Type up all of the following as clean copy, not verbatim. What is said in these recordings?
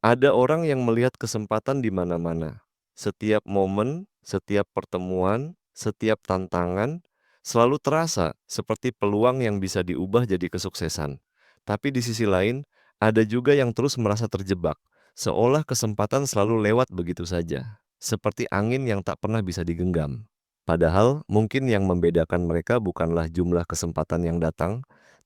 Ada orang yang melihat kesempatan di mana-mana. Setiap momen, setiap pertemuan, setiap tantangan selalu terasa seperti peluang yang bisa diubah jadi kesuksesan. Tapi di sisi lain, ada juga yang terus merasa terjebak, seolah kesempatan selalu lewat begitu saja, seperti angin yang tak pernah bisa digenggam. Padahal mungkin yang membedakan mereka bukanlah jumlah kesempatan yang datang,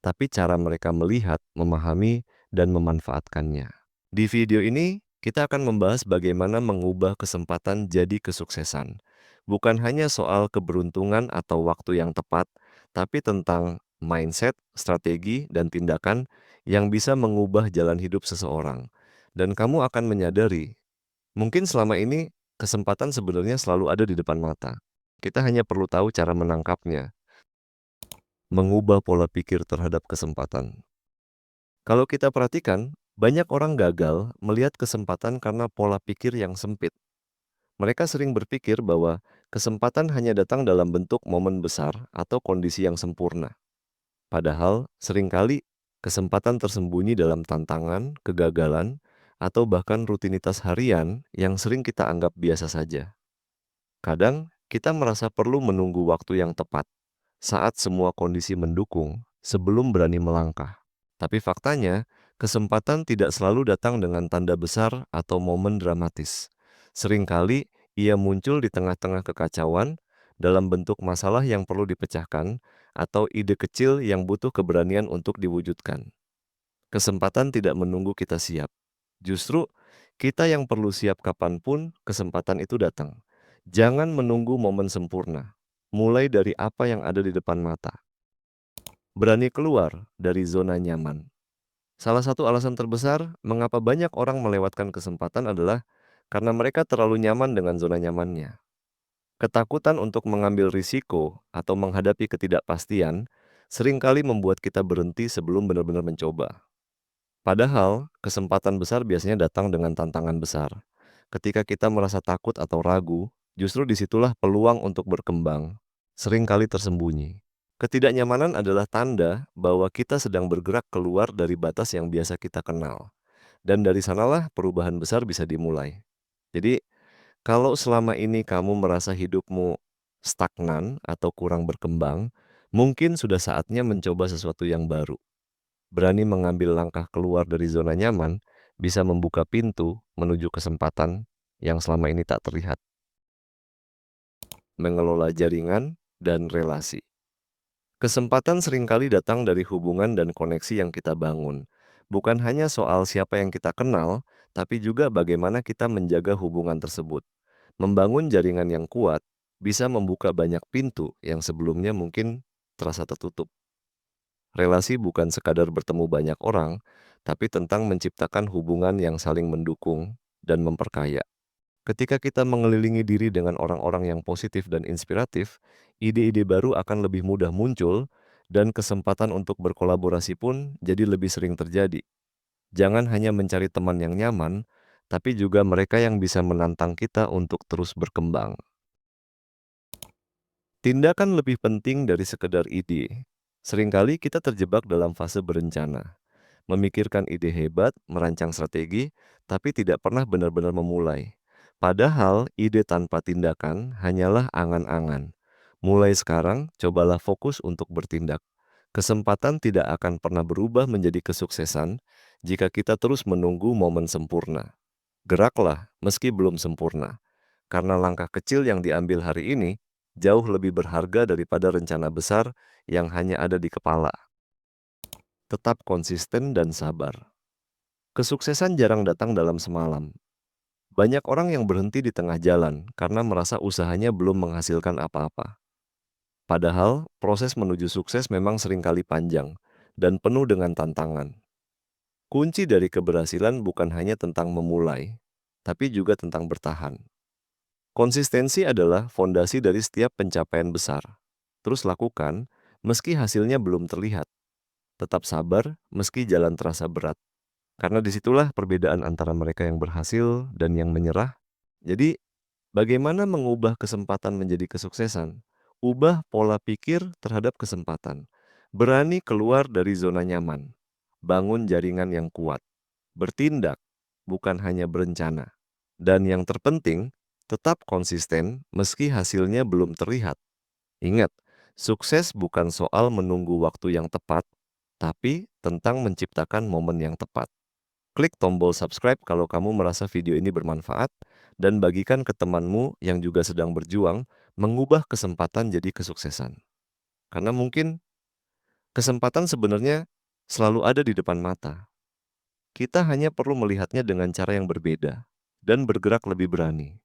tapi cara mereka melihat, memahami, dan memanfaatkannya. Di video ini, kita akan membahas bagaimana mengubah kesempatan jadi kesuksesan. Bukan hanya soal keberuntungan atau waktu yang tepat, tapi tentang mindset, strategi, dan tindakan yang bisa mengubah jalan hidup seseorang. Dan kamu akan menyadari, mungkin selama ini kesempatan sebenarnya selalu ada di depan mata. Kita hanya perlu tahu cara menangkapnya, mengubah pola pikir terhadap kesempatan. Kalau kita perhatikan, banyak orang gagal melihat kesempatan karena pola pikir yang sempit. Mereka sering berpikir bahwa kesempatan hanya datang dalam bentuk momen besar atau kondisi yang sempurna. Padahal, seringkali kesempatan tersembunyi dalam tantangan, kegagalan, atau bahkan rutinitas harian yang sering kita anggap biasa saja. Kadang, kita merasa perlu menunggu waktu yang tepat saat semua kondisi mendukung sebelum berani melangkah. Tapi faktanya, kesempatan tidak selalu datang dengan tanda besar atau momen dramatis. Seringkali ia muncul di tengah-tengah kekacauan dalam bentuk masalah yang perlu dipecahkan atau ide kecil yang butuh keberanian untuk diwujudkan. Kesempatan tidak menunggu kita siap. Justru, kita yang perlu siap kapanpun kesempatan itu datang. Jangan menunggu momen sempurna. Mulai dari apa yang ada di depan mata. Berani keluar dari zona nyaman. Salah satu alasan terbesar mengapa banyak orang melewatkan kesempatan adalah karena mereka terlalu nyaman dengan zona nyamannya. Ketakutan untuk mengambil risiko atau menghadapi ketidakpastian seringkali membuat kita berhenti sebelum benar-benar mencoba. Padahal, kesempatan besar biasanya datang dengan tantangan besar. Ketika kita merasa takut atau ragu, justru disitulah peluang untuk berkembang seringkali tersembunyi. Ketidaknyamanan adalah tanda bahwa kita sedang bergerak keluar dari batas yang biasa kita kenal. Dan dari sanalah perubahan besar bisa dimulai. Jadi, kalau selama ini kamu merasa hidupmu stagnan atau kurang berkembang, mungkin sudah saatnya mencoba sesuatu yang baru. Berani mengambil langkah keluar dari zona nyaman bisa membuka pintu menuju kesempatan yang selama ini tak terlihat. Mengelola jaringan dan relasi. Kesempatan seringkali datang dari hubungan dan koneksi yang kita bangun. Bukan hanya soal siapa yang kita kenal, tapi juga bagaimana kita menjaga hubungan tersebut. Membangun jaringan yang kuat bisa membuka banyak pintu yang sebelumnya mungkin terasa tertutup. Relasi bukan sekadar bertemu banyak orang, tapi tentang menciptakan hubungan yang saling mendukung dan memperkaya. Ketika kita mengelilingi diri dengan orang-orang yang positif dan inspiratif, ide-ide baru akan lebih mudah muncul dan kesempatan untuk berkolaborasi pun jadi lebih sering terjadi. Jangan hanya mencari teman yang nyaman, tapi juga mereka yang bisa menantang kita untuk terus berkembang. Tindakan lebih penting dari sekedar ide. Seringkali kita terjebak dalam fase berencana, memikirkan ide hebat, merancang strategi, tapi tidak pernah benar-benar memulai. Padahal ide tanpa tindakan hanyalah angan-angan. Mulai sekarang, cobalah fokus untuk bertindak. Kesempatan tidak akan pernah berubah menjadi kesuksesan jika kita terus menunggu momen sempurna. Geraklah meski belum sempurna, karena langkah kecil yang diambil hari ini jauh lebih berharga daripada rencana besar yang hanya ada di kepala. Tetap konsisten dan sabar. Kesuksesan jarang datang dalam semalam. Banyak orang yang berhenti di tengah jalan karena merasa usahanya belum menghasilkan apa-apa. Padahal, proses menuju sukses memang seringkali panjang dan penuh dengan tantangan. Kunci dari keberhasilan bukan hanya tentang memulai, tapi juga tentang bertahan. Konsistensi adalah fondasi dari setiap pencapaian besar. Terus lakukan, meski hasilnya belum terlihat. Tetap sabar, meski jalan terasa berat. Karena disitulah perbedaan antara mereka yang berhasil dan yang menyerah. Jadi, bagaimana mengubah kesempatan menjadi kesuksesan? Ubah pola pikir terhadap kesempatan. Berani keluar dari zona nyaman. Bangun jaringan yang kuat. Bertindak. bukan hanya berencana. Dan yang terpenting, tetap konsisten meski hasilnya belum terlihat. Ingat, sukses bukan soal menunggu waktu yang tepat, tapi tentang menciptakan momen yang tepat. Klik tombol subscribe kalau kamu merasa video ini bermanfaat, dan bagikan ke temanmu yang juga sedang berjuang mengubah kesempatan jadi kesuksesan. Karena mungkin kesempatan sebenarnya selalu ada di depan mata. Kita hanya perlu melihatnya dengan cara yang berbeda dan bergerak lebih berani.